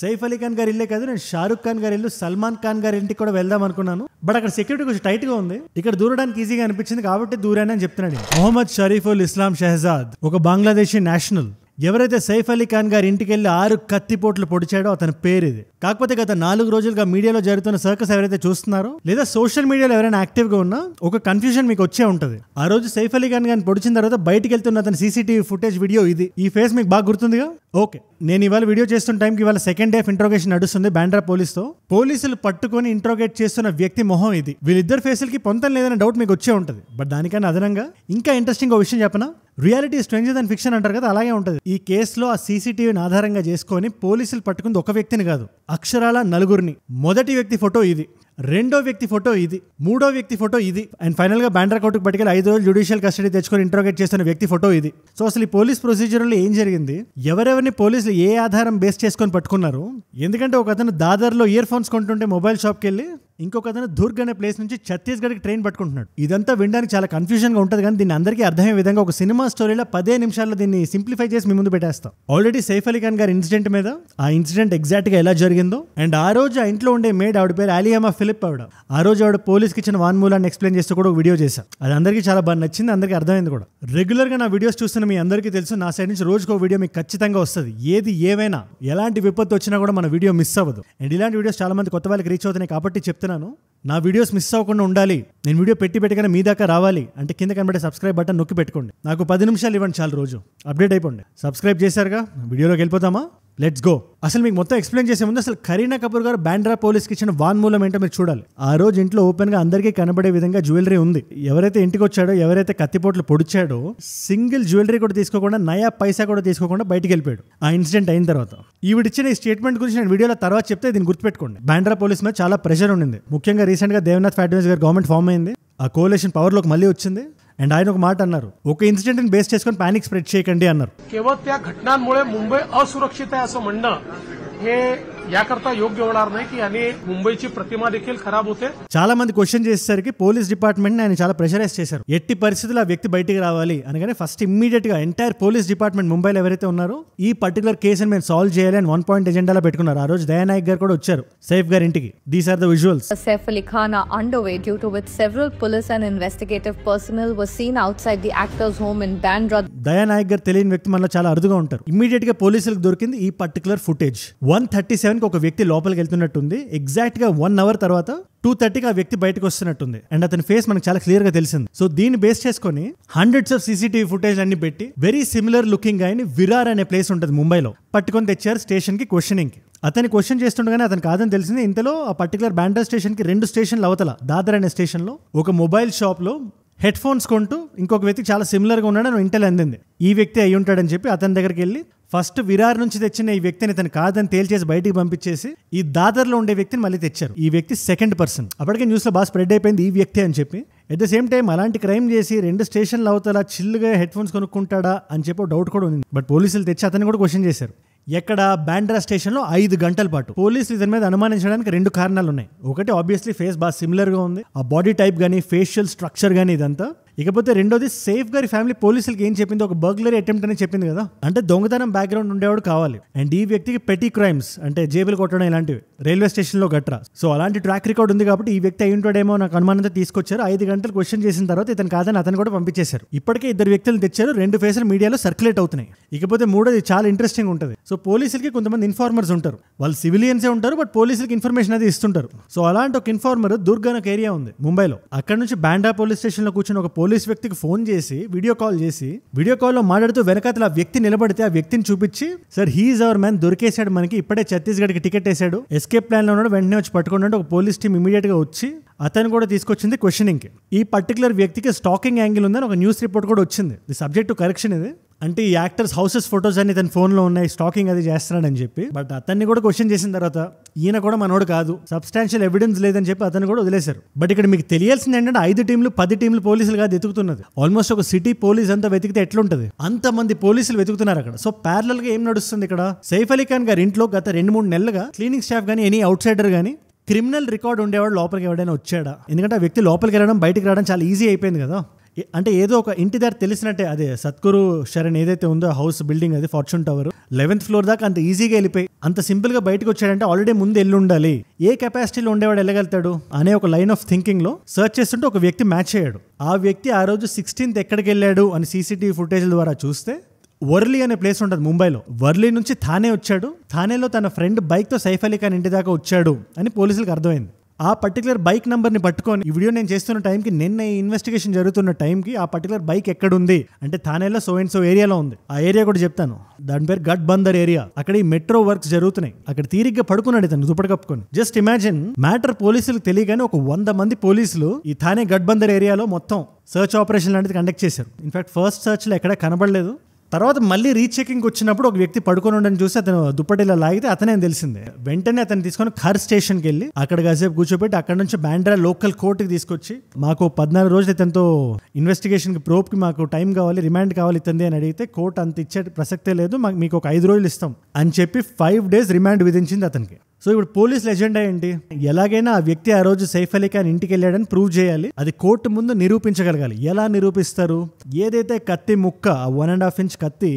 సైఫ్ అలీ ఖాన్ గారి ఇల్లే కాదు, నేను షారుఖ్ ఖాన్ గారి ఇల్లు, సల్మాన్ ఖాన్ గారి ఇంటికి కూడా వెళ్దాం అనుకున్నాను. బట్ అక్కడ సెక్యూరిటీ కొంచెం టైట్ గా ఉంది. ఇక్కడ దూరడానికి ఈజీగా అనిపించింది కాబట్టి దూరాన్ని అని చెప్తున్నాడు. మొహమ్మద్ షరీఫుల్ ఇస్లాం షెహజాద్, ఒక బంగ్లాదేశీ నేషనల్. ఎవరైతే సైఫ్ అలీ ఖాన్ గారి ఇంటికి వెళ్లి 6 కత్తిపోట్లు పొడిచాడో అతని పేరు ఇది. కాకపోతే గత 4 రోజులుగా మీడియాలో జరుగుతున్న సర్కస్ ఎవరైతే చూస్తున్నారో లేదా సోషల్ మీడియాలో ఎవరైనా యాక్టివ్ గా ఉన్నా ఒక కన్ఫ్యూజన్ మీకు వచ్చే ఉంటది. ఆ రోజు సైఫ్ అలీ ఖాన్ గారిని పొడిచిన తర్వాత బయటికి వెళ్తున్న అతని సీసీటీవీ ఫుటేజ్ వీడియో ఇది. ఈ ఫేస్ మీకు బాగా గుర్తుందిగా? ఓకే, నేను ఇవాళ వీడియో చేస్తున్న టైంకి ఇవాళ సెకండ్ డే ఆఫ్ ఇంట్రోగేషన్ నడుస్తుంది బాండ్రా పోలీస్తో. పోలీసులు పట్టుకొని ఇంట్రోగేట్ చేస్తున్న వ్యక్తి మొహం ఇది. వీళ్ళిద్దరు ఫేసులకి పొంతం లేదనే డౌట్ మీకు వచ్చే ఉంటుంది. బట్ దానికన్నా అదనంగా ఇంకా ఇంట్రెస్టింగ్ విషయం చెప్పనా? రియాలిటీ స్ట్రేంజర్ దాన్ ఫిక్షన్ అంటారు కదా, అలాగే ఉంటుంది. ఈ కేసులో ఆ సీసీటీవీని ఆధారంగా చేసుకొని పోలీసులు పట్టుకుంది ఒక వ్యక్తిని కాదు, అక్షరాల 4. మొదటి వ్యక్తి ఫోటో ఇది, రెండో వ్యక్తి ఫోటో ఇది, మూడో వ్యక్తి ఫోటో ఇది, అండ్ ఫైనల్ గా బాండ్రా కోర్టుకు పట్టుకెళ్ళి 5 రోజులు జ్యుడిషియల్ కస్టడీ తెచ్చుకొని ఇంట్రోగేట్ చేస్తున్న వ్యక్తి ఫోటో ఇది. సో అసలు ఈ పోలీస్ ప్రొసీజర్లో ఏం జరిగింది, ఎవరెవరిని పోలీసులు ఏ ఆధారం బేస్ చేసుకొని పట్టుకున్నారు? ఎందుకంటే ఒక అతను దాదర్లో ఇయర్ ఫోన్స్ కొంటుంటే మొబైల్ షాప్కి వెళ్ళి ఇంకొక అతను దుర్గ్ అనే ప్లేస్ నుంచి ఛత్తీస్గఢ్కి ట్రైన్ పట్టుకుంటున్నాడు. ఇదంతా వినడానికి చాలా కన్ఫ్యూజన్ గా ఉంటుంది, కానీ దీన్ని అందరికీ అర్థమయ్యే విధంగా ఒక సినిమా స్టోరీలో 10 నిమిషాల్లో దీన్ని సింప్లిఫై చేసి మీ ముందు పెట్టేస్తాం. ఆల్రెడీ సైఫ్ అలీ ఖాన్ గారి ఇన్సిడెంట్ మీద, ఆ ఇన్సిడెంట్ ఎగ్జాక్ట్ గా ఎలా జరిగిందో, అండ్ ఆ రోజు ఆ ఇంట్లో ఉండే మేడ్ ఆవిడ పేరు ఆలియామా ఫిలిప్. ఆ రోజు ఆవిడ పోలీస్కి ఇచ్చిన వాన్మూలాన్ని ఎక్స్ప్లెయిన్ చేస్తూ కూడా ఒక వీడియో చేశాను. అది అందరికీ చాలా బాగా నచ్చింది, అందరికీ అర్థమైంది కూడా. రెగ్యులర్ గా నా వీడియోస్ చూస్తున్న మీ అందరికీ తెలుసు, నా సైడ్ నుంచి రోజుకో వీడియో మీకు ఖచ్చితంగా వస్తుంది. ఏది ఏమైనా ఎలాంటి విపత్తు వచ్చినా కూడా మన వీడియో మిస్ అవ్వదు. అండ్ ఇలాంటి వీడియోస్ చాలా మంది కొత్త వాళ్ళకి రీచ్ అవుతున్నాయి కాబట్టి చెప్తున్నాను, నా వీడియోస్ మిస్ అవ్వకుండా ఉండాలి, నేను వీడియో పెట్టగానే మీ దాకా రావాలి అంటే కింద కనబడే సబ్స్క్రైబ్ బటన్ నొక్కి పెట్టుకోండి. నాకు 10 నిమిషాలు ఇవ్వండి చాలు, రోజు అప్డేట్ అయిపోండి. సబ్స్క్రైబ్ చేశారుగా, వీడియోలోకి వెళ్ళిపోతామా? Let's go. అసలు మీకు మొత్తం ఎక్స్ప్లెయిన్ చేసే ముందు అసలు కరీనా కపూర్ గారు బాండ్రా పోలీస్కి ఇచ్చిన వాన్మూలం ఏంటో మీరు చూడాలి. ఆ రోజు ఇంట్లో ఓపెన్ గా అందరికీ కనబడే విధంగా జ్యువెలరీ ఉంది. ఎవరైతే ఇంటికి వచ్చాడో, ఎవరైతే కత్తిపోట్లు పొడిచాడో, సింగిల్ జ్యువెలరీ కూడా తీసుకోకుండా, నయా పైసా కూడా తీసుకోకుండా బయటికి వెళ్ళిపోయాడు ఆ ఇన్సిడెంట్ అయిన తర్వాత. ఈవిడిచ్చిన ఈ స్టేట్మెంట్ గురించి నేను వీడియోలో తర్వాత చెప్తే దీన్ని గుర్తుపెట్టుకోండి. బాండ్రా పోలీస్ మీద చాలా ప్రెషర్ ఉండింది. ముఖ్యంగా రీసెంట్ గా దేవనాథ్ ఫడ్నవీస్ గారు గవర్నమెంట్ ఫామ్ అయింది, ఆ కోalition పవర్లోకి మళ్ళీ వచ్చింది. అండ్ ఆయన ఒక మాట అన్నారు, ఒక ఇన్సిడెంట్ బేస్ చేసుకొని పానిక్ స్ప్రెడ్ చేయకండి అన్నారు. केवळ त्या घटनांमुळे मुंबई असुरक्षित आहे असं म्हणणं हे याकरता योग्य होणार नाही की याने मुंबईची प्रतिमा देखील खराब होते. చాలా మంది క్వశ్చన్ చేసేసరికి పోలీస్ డిపార్ట్మెంట్ ఆయన చాలా ప్రెషరైజ్ చేశారు. ఎట్టి పరిస్థితుల్లో ఆ వ్యక్తి బయటికి రావాలి అనగానే ఫస్ట్ ఇమ్మీడియట్ గా ఎంటైర్ పోలీస్ డిపార్ట్మెంట్ ముంబైలో ఎవరైతే ఉన్నారో ఈ పర్టికులర్ కేసుని మేము సాల్వ్ చేయాలి అని 1 పాయింట్ ఎజెండాలో పెట్టుకున్నారు. ఆ రోజు దయా నాయక్ గారు కూడా వచ్చారు సైఫ్ గారి ఇంటికి. These are the visuals. Saif Ali Khan are underway, due to which several police and investigative personnel were seen outside the actor's home in Bandra. దయా నాయక్ గారు తెలియని వ్యక్తి మనలో చాలా అరుదుగా ఉంటారు. ఇమ్మీడియట్ గా పోలీసులకు దొరికింది ఈ పర్టికులర్ ఫుటేజ్. 1:37 ఒక వ్యక్తి లోపలికి వెళ్తున్నట్టుంది. ఎగ్జాక్ట్ గా 1 అవర్ తర్వాత 2:30కి ఆ వ్యక్తి బయటకు వస్తున్నట్టుంది. అండ్ అతని ఫేస్ మనకు చాలా క్లియర్ గా తెలిసింది. సో దీన్ని బేస్ చేసుకుని హండ్రెడ్స్ ఆఫ్ సీసీటీవీ ఫుటేజ్ అన్ని పెట్టి వెరీ సిమిలర్ లుకింగ్ ఆయన విరార్ అనే ప్లేస్ ఉంటుంది ముంబైలో పట్టుకొని తెచ్చారు స్టేషన్ కి క్వశ్చనింగ్ కి. అతని క్వశ్చన్ చేస్తుండగానే అతను కాదని తెలిసింది. ఇంతలో ఆ పర్టికులర్ బాండ్రా స్టేషన్ కి 2 స్టేషన్లు అవతల దాదర్ అనే స్టేషన్ లో ఒక మొబైల్ షాప్ లో హెడ్ ఫోన్స్ కొంటూ ఇంకొక వ్యక్తి చాలా సిమిలర్ గా ఉన్నాడని ఇంటెల్ అందింది. ఈ వ్యక్తి అయి ఉంటాడని చెప్పి అతని దగ్గరికి వెళ్ళి ఫస్ట్ విరార్ నుంచి తెచ్చిన ఈ వ్యక్తిని తను కాదని తేల్చేసి బయటికి పంపించేసి ఈ దాదర్లో ఉండే వ్యక్తిని మళ్ళీ తెచ్చారు. ఈ వ్యక్తి సెకండ్ పర్సన్. అప్పటికే న్యూస్ లో బాగా స్ప్రెడ్ అయిపోయింది ఈ వ్యక్తి అని చెప్పి. అట్ ద సేమ్ టైం అలాంటి క్రైమ్ చేసి 2 స్టేషన్లు అవతల చిల్లుగా హెడ్ ఫోన్స్ కొనుక్కుంటాడా అని చెప్పి డౌట్ కూడా ఉంది. బట్ పోలీసులు తెచ్చి అతన్ని కూడా క్వశ్చన్ చేశారు. ఎక్కడ బాండ్రా స్టేషన్ లో 5 గంటల పాటు. పోలీసులు ఇతని మీద అనుమానించడానికి 2 కారణాలు ఉన్నాయి. ఒకటి ఆబ్వియస్లీ ఫేస్ బాగా సిమిలర్ గా ఉంది, ఆ బాడీ టైప్ గానీ ఫేషియల్ స్ట్రక్చర్ గానీ ఇదంతా. ఇకపోతే రెండోది సేఫ్ గారి ఫ్యామిలీ పోలీసులకి ఏం చెప్పింది, ఒక బర్గ్లరీ అటెంప్ట్ అని చెప్పింది కదా, అంటే దొంగతనం బ్యాక్గ్రౌండ్ ఉండేవాడు కావాలి. అండ్ ఈ వ్యక్తికి పెటీ క్రైమ్స్ అంటే జేబులు కొట్టడం ఇలాంటివి రైల్వే స్టేషన్ లో గట్రా. సో అలాంటి ట్రాక్ రికార్డ్ ఉంది కాబట్టి ఈ వ్యక్తి అయి ఉంటాడేమో నాకు అనుమానంతో తీసుకొచ్చారు. 5 గంటలు క్వశ్చన్ చేసిన తర్వాత ఇతను కాదని అతను కూడా పంపించేశారు. ఇప్పటికే 2 వ్యక్తులను తెచ్చారు. 2 ఫేసులు మీడియాలో సర్క్యులేట్ అవుతున్నాయి. ఇకపోతే మూడోది చాలా ఇంట్రెస్టింగ్ ఉంటుంది. సో పోలీసులకి కొంతమంది ఇన్ఫార్మర్స్ ఉంటారు, వాళ్ళు సివిలియన్సే ఉంటారు బట్ పోలీసులకి ఇన్ఫర్మేషన్ అది ఇస్తుంటారు. సో అలాంటి ఒక ఇన్ఫార్మర్ దుర్గ్ అనే ఏరియా ఉంది ముంబైలో. అక్కడ నుంచి బాండ్రా పోలీస్ స్టేషన్ లో కూర్చొని ఒక పోలీస్ వ్యక్తికి ఫోన్ చేసి వీడియో కాల్ లో మాట్లాడుతూ వెనకాతల ఆ వ్యక్తి నిలబడితే ఆ వ్యక్తిని చూపించి, సార్ హీఈస్ అవర్ మ్యాన్, దొరికేశాడు మనకి, ఇప్పుడే ఛత్తీస్గఢ్కి టికెట్ వేసాడు, ఎస్కేప్ ప్లాన్ లో ఉన్నాడు, వెంటనే వచ్చి పట్టుకున్నాడు. ఒక పోలీస్ టీం ఇమీడియట్ గా వచ్చి అతను కూడా తీసుకొచ్చింది క్వశ్చనింగ్ కి. ఈ పర్టికులర్ వ్యక్తికి స్టాకింగ్ యాంగిల్ ఉందని ఒక న్యూస్ రిపోర్ట్ కూడా వచ్చింది. ది సబ్జెక్ట్ టు కరెక్షన్ ఇది. అంటే ఈ యాక్టర్స్ హౌసెస్ ఫొటోస్ అన్ని తన ఫోన్ లో ఉన్నాయి, స్టాకింగ్ అది చేస్తున్నాడని చెప్పి. బట్ అతన్ని కూడా క్వశ్చన్ చేసిన తర్వాత ఈయన కూడా మనోడు కాదు, సబ్స్టాన్షియల్ ఎవిడెన్స్ లేదని చెప్పి అతను కూడా వదిలేశారు. బట్ ఇక్కడ మీకు తెలియాల్సింది ఏంటంటే 5 టీంలు 10 టీంలు పోలీసులు కాదు వెతుకుతున్నది. ఆల్మోస్ట్ ఒక సిటీ పోలీస్ అంతా వెతికితే ఎట్లుంటది, అంతమంది పోలీసులు వెతుకుతున్నారు అక్కడ. సో ప్యారలల్ గా ఏం నడుస్తుంది ఇక్కడ, సైఫ్ అలీ ఖాన్ గారి ఇంట్లో గత 2-3 నెలలుగా క్లీనింగ్ స్టాఫ్ గానీ ఎనీ అవుట్ సైడర్ గానీ క్రిమినల్ రికార్డ్ ఉండేవాడు లోపలికి ఎవడైనా వచ్చాడా? ఎందుకంటే ఆ వ్యక్తి లోపలికి వెళ్ళడం బయటికి రావడం చాలా ఈజీ అయిపోయింది కదా. అంటే ఏదో ఒక ఇంటి దారి తెలిసినట్టే, అదే సద్గురు శరణ్ ఏదైతే ఉందో హౌస్ బిల్డింగ్, అది ఫార్చ్యూన్ టవర్ 11th ఫ్లోర్ దాకా అంత ఈజీగా వెళ్ళిపోయి అంత సింపుల్ గా బయటకు వచ్చాడంటే ఆల్రెడీ ముందు వెళ్ళి ఉండాలి. ఏ కెపాసిటీలో ఉండేవాడు వెళ్ళగలుగుతాడు అనే ఒక లైన్ ఆఫ్ థింకింగ్ లో సర్చ్ చేస్తుంటే ఒక వ్యక్తి మ్యాచ్ అయ్యాడు. ఆ వ్యక్తి ఆ రోజు 16th ఎక్కడికి వెళ్ళాడు అని సీసీటీవీ ఫుటేజ్ ద్వారా చూస్తే వర్లీ అనే ప్లేస్ ఉంటుంది ముంబైలో. వర్లీ నుంచి థానే వచ్చాడు. థానేలో తన ఫ్రెండ్ బైక్ తో సైఫ్ అలీ ఖాన్ ఇంటి దాకా వచ్చాడు అని పోలీసులకు అర్థమైంది. ఆ పర్టికులర్ బైక్ నంబర్ ని పట్టుకొని ఈ వీడియో నేను చేస్తున్న టైంకి, నిన్న ఈ ఇన్వెస్టిగేషన్ జరుగుతున్న టైంకి ఆ పర్టికులర్ బైక్ ఎక్కడుంది అంటే థానేలో సో అండ్ సో ఏరియాలో ఉంది. ఆ ఏరియా కూడా చెప్తాను, దాని పేరు గట్ బందర్ ఏరియా. అక్కడ ఈ మెట్రో వర్క్స్ జరుగుతున్నాయి. అక్కడ తీరిగ్గా పడుకున్నాడు ఇతను దుప్పటి కప్పుకొని. జస్ట్ ఇమాజిన్, మ్యాటర్ పోలీసులకు తెలియగానే ఒక 100 మంది పోలీసులు ఈ థానే గట్ బందర్ ఏరియాలో మొత్తం సర్చ్ ఆపరేషన్ లాంటిది కండక్ట్ చేశారు. ఇన్ఫాక్ట్ ఫస్ట్ సర్చ్ లో ఎక్కడ కనబడలేదు. తర్వాత మళ్ళీ రీచెకింగ్ వచ్చినప్పుడు ఒక వ్యక్తి పడుకొని ఉండని చూసి అతను దుప్పటిలా లాగితే అతనే తెలిసిందే. వెంటనే అతను తీసుకొని ఖర్ స్టేషన్కి వెళ్ళి అక్కడ కాసేపు కూర్చోబెట్టి అక్కడ నుంచి బాండ్రా లోకల్ కోర్టుకి తీసుకొచ్చి, మాకు 14 రోజులు ఇతనితో ఇన్వెస్టిగేషన్కి ప్రోబ్కి మాకు టైం కావాలి, రిమాండ్ కావాలి ఇతంది అని అడిగితే కోర్టు అంత ఇచ్చే ప్రసక్తే లేదు, మీకు ఒక 5 రోజులు ఇస్తాం అని చెప్పి 5 days రిమాండ్ విధించింది అతనికి. సో ఇప్పుడు పోలీసుల ఎజెండా ఏంటి? ఎలాగైనా ఆ వ్యక్తి ఆ రోజు సైఫ్ అలీ ఖాన్ ఇంటికి వెళ్ళాడని ప్రూవ్ చేయాలి. అది కోర్టు ముందు నిరూపించగలగాలి. ఎలా నిరూపిస్తారు? ఏదైతే కత్తి ముక్క, 1.5 inch కత్తి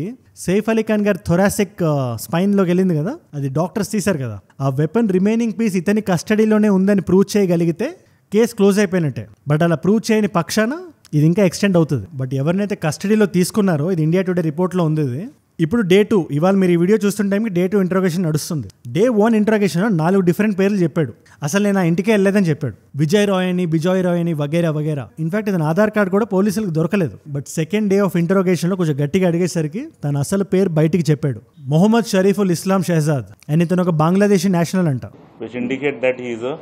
సైఫ్ అలీ ఖాన్ గారి థొరాసిక్ స్పైన్ లోకి వెళ్ళింది కదా, అది డాక్టర్స్ తీశారు కదా, ఆ వెపన్ రిమైనింగ్ పీస్ ఇతని కస్టడీలోనే ఉందని ప్రూవ్ చేయగలిగితే కేసు క్లోజ్ అయిపోయినట్టే. బట్ అలా ప్రూవ్ చేయని పక్షాన ఇది ఇంకా ఎక్స్టెండ్ అవుతుంది. బట్ ఎవరినైతే కస్టడీలో తీసుకున్నారో, ఇది ఇండియా టుడే రిపోర్ట్లో ఉంది. ఇప్పుడు Day 2, ఇవాళ మీరు ఈ వీడియో చూస్తున్న టైంకి Day 2 ఇంట్రోగేషన్ నడుస్తుంది. Day 1 ఇంట్రోగేషన్లో 4 డిఫరెంట్ పేర్లు చెప్పాడు. అసలు నేను ఆ ఇంటికే వెళ్ళలేదని చెప్పాడు. విజయ్ రాయ్ అని, బిజాయ్ రాయ్ అని, వగేరా వగేరా. ఇన్ఫాక్ట్ ఇతని ఆధార్ కార్డు కూడా పోలీసులకు దొరకలేదు. బట్ సెకండ్ డే ఆఫ్ ఇంట్రోగేషన్లో కొంచెం గట్టిగా అడిగేసరికి తన అసలు పేరు బయటికి చెప్పాడు. మొహమ్మద్ షరీఫుల్ ఇస్లాం షెహజాద్ అని. ఇతను ఒక బంగ్లాదేశీ నేషనల్ అంట. which indicate that he is a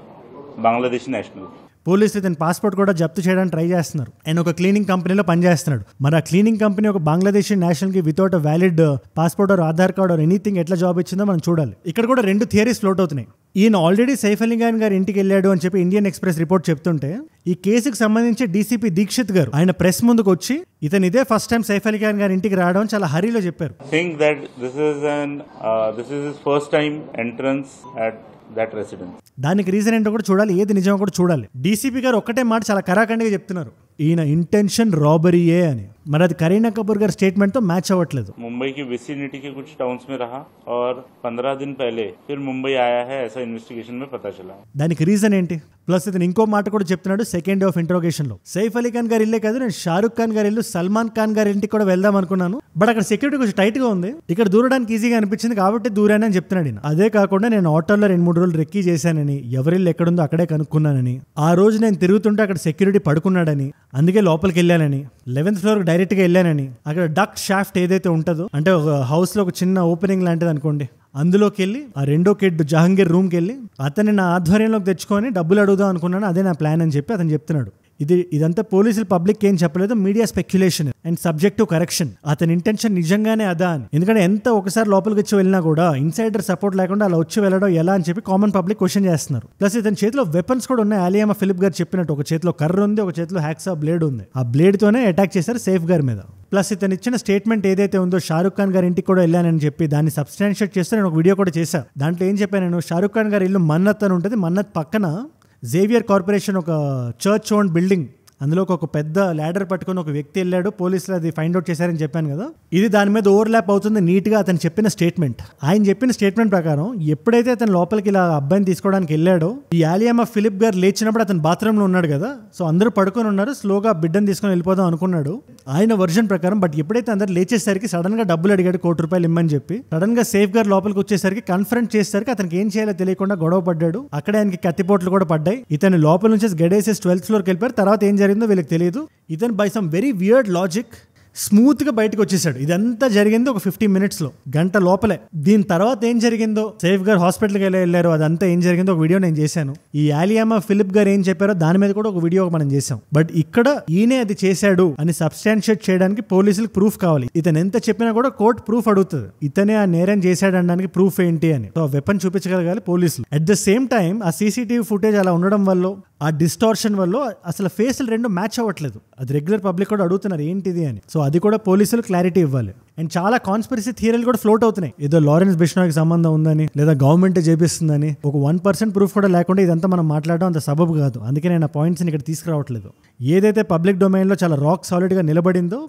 Bangladeshi national. పోలీసులు ఇతని పాస్పోర్ట్ కూడా జప్తు చేయడానికి ట్రై చేస్తున్నారు. ఆయన ఒక క్లీనింగ్ కంపెనీలో పనిచేస్తున్నాడు. మరి ఆ క్లీనింగ్ కంపెనీ ఒక బంగ్లాదేశీ నేషనల్ కి without valid passport or Aadhaar card or anything ఎట్లా జాబ్ ఇచ్చిందో మనం చూడాలి. ఇక్కడ కూడా 2 థియరీస్ ఫ్లోట్ అవుతున్నాయి. ఈయన ఆల్రెడీ సైఫ్ అలీ ఖాన్ గారి ఇంటికి వెళ్ళాడు అని చెప్పి ఇండియన్ ఎక్స్ప్రెస్ రిపోర్ట్ చెప్తుంటే, ఈ కేసుకు సంబంధించి డీసీపీ దీక్షిత్ గారు ఆయన ప్రెస్ ముందుకు వచ్చి ఇతను ఇదే ఫస్ట్ టైం సైఫ్ అలీ ఖాన్ గారి ఇంటికి రావడం చాలా హరీలో చెప్పారు. Think that this is his first time entrance at that residence. దానికి రీజన్ ఏంటో కూడా చూడాలి, ఏది నిజమో కూడా చూడాలి. డీసీపీ గారు ఒక్కటే మాట చాలా కరాఖండిగా చెప్తున్నారు, ఈయన ఇంటెన్షన్ రాబరీయే అని. మరి అది కరీనా కపూర్ గారి స్టేట్మెంట్ తో మ్యాచ్ అవ్వట్లేదు. मुंबई की विसिनिटी के कुछ टाउन्स में रहा और 15 दिन पहले फिर मुंबई आया है, ऐसा इन्वेस्टिगेशन में पता चला. దానికి రీజన్ ఏంటి? ప్లస్ ఇతను ఇంకో మాట కూడా చెప్తున్నాడు సెకండ్ డే ఆఫ్ ఇంట్రోగేషన్ లో. సైఫ్ అలీ ఖాన్ గారి ఇల్లే కాదు, నేను షారుఖ్ ఖాన్ గారి ఇల్లు, సల్మాన్ ఖాన్ గారి ఇంటికి కూడా వెళ్దాం అనుకున్నాను. బట్ అక్కడ సెక్యూరిటీ కొంచెం టైట్ గా ఉంది, ఇక్కడ దూరడానికి ఈజీగా అనిపించింది కాబట్టి దూరానని అని చెప్తున్నాడు ఈయన. అదే కాకుండా నేను ఆటోలో 2-3 రోజులు రెక్కీ చేశానని, ఎవరిల్లు ఎక్కడుందో అక్కడే కనుక్కున్నానని, ఆ రోజు నేను తిరుగుతుంటే అక్కడ సెక్యూరిటీ పడుకున్నాడని, అందుకే లోపలికి వెళ్ళానని, 11th ఫ్లోర్ డైరెక్ట్ గా వెళ్ళానని, అక్కడ డక్ షాఫ్ట్ ఏదైతే ఉంటుందో అంటే ఒక హౌస్ లో ఒక చిన్న ఓపెనింగ్ లాంటిది అనుకోండి, అందులోకి వెళ్ళి ఆ రెండో కిడ్ జహాంగీర్ రూమ్కి వెళ్ళి అతన్ని నా ఆధ్వర్యంలోకి తెచ్చుకొని డబ్బులు అడుగుదాం అనుకున్నాను, అదే నా ప్లాన్ అని చెప్పి అతను చెప్తున్నాడు. ఇదంతా పోలీసులు పబ్లిక్ ఏం చెప్పలేదు, media speculation and subject to correction. అతని ఇంటెన్షన్ నిజంగానే అదా అని. ఎందుకంటే ఎంత ఒకసారి లోపలికి వచ్చి వెళ్ళినా కూడా ఇన్సైడర్ సపోర్ట్ లేకుండా అలా వచ్చి వెళ్ళడం ఎలా అని చెప్పి కామన్ పబ్లిక్ క్వశ్చన్ చేస్తున్నారు. ప్లస్ ఇతని చేతిలో వెపన్స్ కూడా ఉన్నాయి. అలియామా ఫిలిప్ గారు చెప్పినట్టు ఒక చేతిలో కర్ర ఉంది, ఒక చేతిలో హ్యాక్సా బ్లేడ్ ఉంది. ఆ బ్లేడ్ తోనే అటాక్ చేశారు సేఫ్ గారి మీద. ప్లస్ ఇతను ఇచ్చిన స్టేట్మెంట్ ఏదైతే ఉందో, షారుఖ్ ఖాన్ గారి ఇంటికి కూడా వెళ్ళానని చెప్పి దాన్ని సబ్స్టాన్షియేట్ చేస్తే నేను ఒక వీడియో కూడా చేశాను. దాంట్లో ఏం చెప్పాను నేను, షారుఖ్ ఖాన్ గారి ఇల్లు మన్నత్ అని ఉంటుంది. మన్నత్ పక్కన జేవియర్ కార్పొరేషన్ ఒక చర్చ్ ఓన్ బిల్డింగ్, అందులో ఒక పెద్ద ల్యాడర్ పట్టుకుని ఒక వ్యక్తి వెళ్ళాడు, పోలీసులు అది ఫైండ్ అవుట్ చేశారని చెప్పాను కదా. ఇది దాని మీద ఓవర్లాప్ అవుతుంది నీట్ గా అతను చెప్పిన స్టేట్మెంట్. ఆయన చెప్పిన స్టేట్మెంట్ ప్రకారం ఎప్పుడైతే అతను లోపలికి ఇలా అబ్బాయిని తీసుకోవడానికి వెళ్ళాడో, ఈ అలియామా ఫిలిప్ గారు లేచినప్పుడు అతను బాత్రూమ్ లో ఉన్నాడు కదా, సో అందరూ పడుకొని ఉన్నారు, స్లోగా బిడ్డను తీసుకొని వెళ్ళిపోదాం అనుకున్నాడు ఆయన వర్జన్ ప్రకారం. బట్ ఎప్పుడైతే అందరు లేచేసరికి సడన్ గా డబ్బులు అడిగాడు, ₹1 ఇమ్మని చెప్పి. సడన్ గా సేఫ్ గారు లోపలికి వచ్చేసరికి కన్ఫరెంట్ చేసేసరికి అతనికి ఏం చేయాలో తెలియకుండా గొడవ పడ్డాడు. అక్కడే ఆయనకి కత్తిపోట్లు కూడా పడ్డాయి. ఇతను లోపల నుంచి గడేసేసి 12th ఫ్లోర్కి వెళ్ళిపోయారు. తర్వాత ఏం జరిగిందో వీళ్ళకి తెలియదు. ఇతను by some very weird logic smooth గా బయటకు వచ్చేసాడు. ఇదంతా జరిగింది ఒక 15 minutes లో, గంట లోపలే. దీని తర్వాత ఏం జరిగిందో, సేఫ్ గారు హాస్పిటల్కి వెళ్ళారు, అదంతా ఏం జరిగిందో ఒక వీడియో నేను చేశాను. ఈ అలియామా ఫిలిప్ గారు ఏం చెప్పారో దాని మీద కూడా ఒక వీడియో మనం చేశాం. బట్ ఇక్కడ ఈయనే అది చేశాడు అని సబ్స్టాన్షియేట్ చేయడానికి పోలీసులకు ప్రూఫ్ కావాలి. ఇతను ఎంత చెప్పినా కూడా కోర్టు ప్రూఫ్ అడుగుతుంది, ఇతనే ఆ నేరం చేశాడు అనడానికి ప్రూఫ్ ఏంటి అని. సో వెపన్ చూపించగలగాలి పోలీసులు. అట్ ద సేమ్ టైం ఆ సీసీటీవీ ఫుటేజ్ అలా ఉండడం వల్ల, ఆ డిస్టార్షన్ వల్ల అసలు ఫేస్లు రెండు మ్యాచ్ అవ్వట్లేదు. అది రెగ్యులర్ పబ్లిక్ కూడా అడుగుతున్నారు ఏంటిది అని. సో అది కూడా పోలీసులు క్లారిటీ ఇవ్వాలి. అండ్ చాలా కాన్స్పిరసీ థియరీలు కూడా ఫ్లోట్ అవుతున్నాయి. ఏదో లారెన్స్ బిష్నోయ్కి సంబంధం ఉందని, లేదా గవర్నమెంట్ చేపిస్తుందని. ఒక 1% ప్రూఫ్ కూడా లేకుండా ఇదంతా మనం మాట్లాడడం అంత సబబు కాదు. అందుకే నేను ఆ పాయింట్స్ని ఇక్కడ తీసుకురావట్లేదు. ఏదైతే పబ్లిక్ డొమైన్లో చాలా రాక్ సాలిడ్గా నిలబడిందో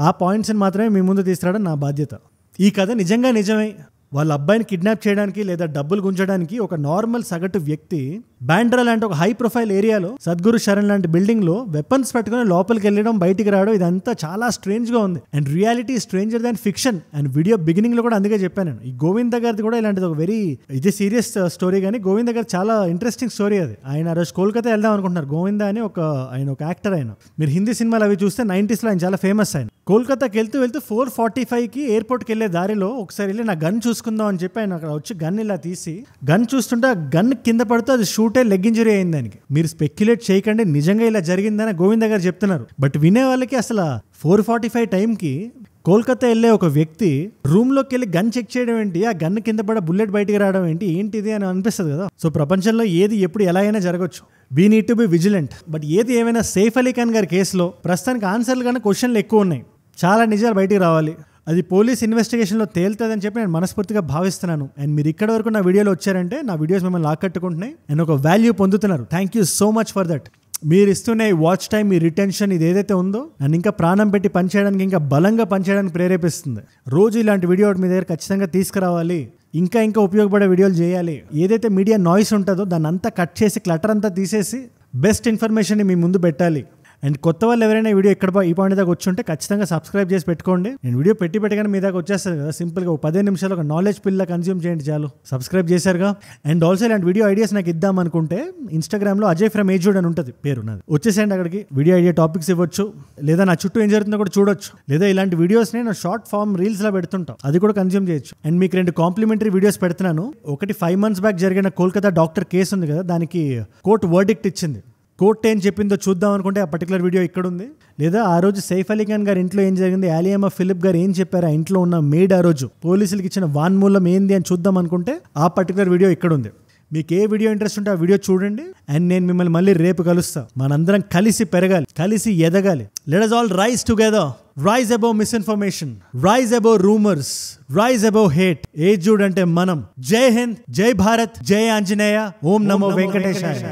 ఆ పాయింట్స్ని మాత్రమే మీ ముందు తీసుకురావడం నా బాధ్యత. ఈ కథ నిజంగా నిజమే. వాళ్ళ అబ్బాయిని కిడ్నాప్ చేయడానికి లేదా డబ్బులు గుంజడానికి ఒక నార్మల్ సగటు వ్యక్తి బాండ్రా లాంటి ఒక హై ప్రొఫైల్ ఏరియాలో సద్గురు శరణ్ లాంటి బిల్డింగ్ లో వెపన్స్ పట్టుకుని లోపలికి వెళ్ళడం, బయటికి రావడం, ఇదంతా చాలా స్ట్రేంజ్ గా ఉంది. And reality stranger than fiction. And video beginning లో కూడా అందుకే చెప్పాను నేను. ఈ గోవింద గారిది కూడా ఇలాంటిది ఒక వెరీ ఇది సీరియస్ స్టోరీ. కానీ గోవింద గారు చాలా ఇంట్రెస్టింగ్ స్టోరీ అది. ఆయన ఆ రోజు కోల్కతా వెళ్దాం అనుకుంటున్నారు. గోవింద అని ఆయన ఒక యాక్టర్. ఆయన మీరు హిందీ సినిమాలు అవి చూస్తే 90s లో ఆయన చాలా ఫేమస్. ఆయన కోల్కతాకి వెళ్తూ 4:45కి ఎయిర్పోర్ట్కి వెళ్ళే దారిలో ఒకసారి వెళ్ళి నా గన్ చూసుకుందాం అని చెప్పి ఆయన అక్కడ వచ్చి గన్ ఇలా తీసి గన్ చూస్తుంటే ఆ గన్ కింద పడుతూ అది షూటే లెగ్ ఇంజరీ అయింది దానికి. మీరు స్పెక్యులేట్ చేయకండి, నిజంగా ఇలా జరిగిందని గోవింద గారు చెప్తున్నారు. బట్ వినే వాళ్ళకి అసలు 4:45 టైంకి కోల్కతా వెళ్ళే ఒక వ్యక్తి రూమ్ లోకి వెళ్ళి గన్ చెక్ చేయడం ఏంటి, ఆ గన్ కింద పడ బుల్లెట్ బయటికి రావడం ఏంటిది అని అనిపిస్తుంది కదా. సో ప్రపంచంలో ఏది ఎప్పుడు ఎలా అయినా జరగచ్చు. We need to be vigilant. But ఏది ఏమైనా సైఫ్ అలీ ఖాన్ గారి కేసులో ప్రస్తుతానికి ఆన్సర్లు కానీ క్వశ్చన్లు ఎక్కువ ఉన్నాయి. చాలా నిజాలు బయటికి రావాలి. అది పోలీస్ ఇన్వెస్టిగేషన్లో తేలుతుందని చెప్పి నేను మనస్ఫూర్తిగా భావిస్తున్నాను. అండ్ మీరు ఇక్కడ వరకు నా వీడియోలో వచ్చారంటే నా వీడియోస్ మిమ్మల్ని ఆకట్టుకుంటున్నాయి అండ్ ఒక వాల్యూ పొందుతున్నారు. Thank you so much for that. మీరు ఇస్తున్న ఈ వాచ్ టైం, మీ రిటెన్షన్, ఇది ఏదైతే ఉందో నన్ను ఇంకా ప్రాణం పెట్టి పనిచేయడానికి, ఇంకా బలంగా పనిచేయడానికి ప్రేరేపిస్తుంది. రోజు ఇలాంటి వీడియో మీ దగ్గర ఖచ్చితంగా తీసుకురావాలి. ఇంకా ఉపయోగపడే వీడియోలు చేయాలి. ఏదైతే మీడియా నాయిస్ ఉంటుందో దాన్ని అంతా కట్ చేసి, క్లటర్ అంతా తీసేసి బెస్ట్ ఇన్ఫర్మేషన్ని మీ ముందు పెట్టాలి. అండ్ కొత్త వాళ్ళు ఎవరైనా వీడియో ఇక్కడ ఈ పాయింట్ దాకా వచ్చి ఉంటే ఖచ్చితంగా సబ్స్క్రైబ్ చేసి పెట్టుకోండి. నేను వీడియో పెట్టగానే మీ దాకా వచ్చేస్తుంది కదా. సింపుల్గా 15 నిమిషాలు ఒక నాలెడ్జ్ పిల్ల కన్జ్యూమ్ చేయండి చాలు. సబ్స్క్రైబ్ చేశారుగా. అండ్ ఆల్సో ఇలాంటి వీడియో ఐడియాస్ నాకు ఇద్దాం అనుకుంటే ఇన్స్టాగ్రామ్లో అజయ్ ఫ్రమ్ ఏజ్వుడ్ అని ఉంటుంది పేరు నాది. వచ్చేసేయండి అక్కడికి. వీడియో ఐడియా టాపిక్స్ ఇవ్వచ్చు, లేదా నా చుట్టూ ఏం జరుగుతుందో కూడా చూడొచ్చు, లేదా ఇలాంటి వీడియోస్ నేను షార్ట్ ఫార్మ్ రీల్స్లో పెడుతుంటాం, అది కూడా కన్జ్యూమ్ చేయొచ్చు. అండ్ మీకు 2 కాంప్లిమెంటరీ వీడియోస్ పెడుతున్నాను. ఒకటి 5 months బ్యాక్ జరిగిన కోల్కతా డాక్టర్ కేసు ఉంది కదా, దానికి కోర్టు వర్డిక్ట్ ఇచ్చింది. కోర్టు ఏం చెప్పిందో చూద్దాం అనుకుంటే ఆ పర్టికులర్ వీడియో ఇక్కడ ఉంది. లేదా ఆ రోజు సైఫ్ అలీ ఖాన్ గారి ఇంట్లో ఏం జరిగింది, ఆలియామా ఫిలిప్ గారు ఏం చెప్పారు, ఆ ఇంట్లో ఉన్న మేడ్ ఆ రోజు పోలీసులకి ఇచ్చిన వాన్మూలం ఏంది అని చూద్దాం అనుకుంటే ఆ పర్టికులర్ వీడియో ఇక్కడ ఉంది. మీకు ఏ వీడియో ఇంట్రెస్ట్ ఉంటే ఆ వీడియో చూడండి. అండ్ నేను మిమ్మల్ని మళ్ళీ రేపు కలుస్తా. మనందరం కలిసి పెరగాలి, కలిసి ఎదగాలి. Let us all rise together. Rise above misinformation. Rise above rumors. Rise above hate. ఏజ్వుడ్ అంటే మనం. జై హింద్, జై భారత్, జై ఆంజనేయ, ఓం నమో వెంకటేశాయ.